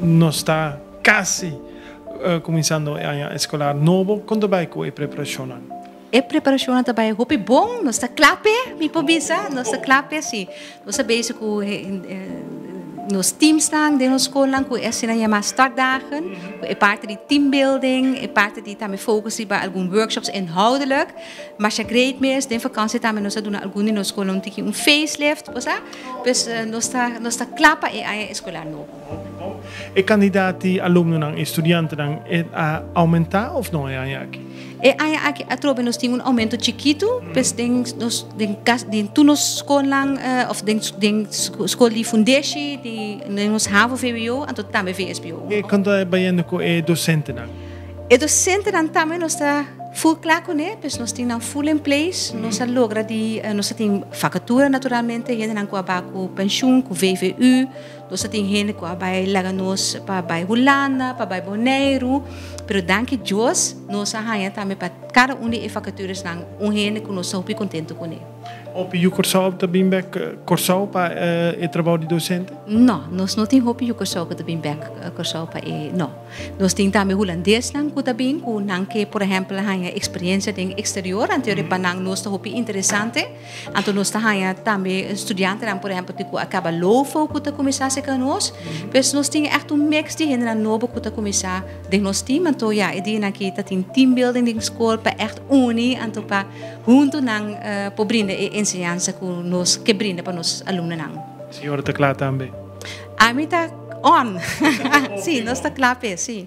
no está casi começando a escolar novo, quando vai com a preparação? E preparação também é bom, nós está clape, me pobisa, nós está clape, sim. Nós bezig com nos teams lang, de nos school com essa na startdagen, é parte de teambuilding, é parte de também focus bij alguns workshops inhoudelijk, maar je great mes, de vakantie também nós doen alguns nos school um tiki facelift, posa, pues nós está clapa e a escolar novo. E candidati alumni nang estudiante nang aumentar of não é aqui? E aí aqui a trobe nós temos aumento chiquito, pues den tu nos school lang of den school de fundatie, de nos HAVO VWO en tot também VSBO. E quando é baiano com e docente nang? E docente nang também nós está full claro, né? Pues nós temos full in place, nós logra de nós tem vacatura naturalmente, gente nang com abaco pensioen, com VVU, nós tem gente com abai laganos para bai Holanda, para bai Bonaire, pero danke Deus, nós arranha também para cada de vacaturas nang gente que nós super contento com ele. Op je Corsau também back Corsau para o trabalho de docente? Não, nós não temos hopi Corsau também back Corsau para não. Nós temos também holandês lang que também com nanke por exemplo hanya experiência em exterior anterior para nang nós tá hopi interessante. Então nós tá hanya também estudante lang por exemplo que acaba lofo que tá começar se conosco. Pues nós temos echt mix de gente novo que tá começar de nós team então ja, idee na que tá tem team building em school para echt uni então para junto nang pobrinde ensinança que nos que brinda para os alunos não. Senhora está claro também. A mim está on. Sim, nós está claro, sim.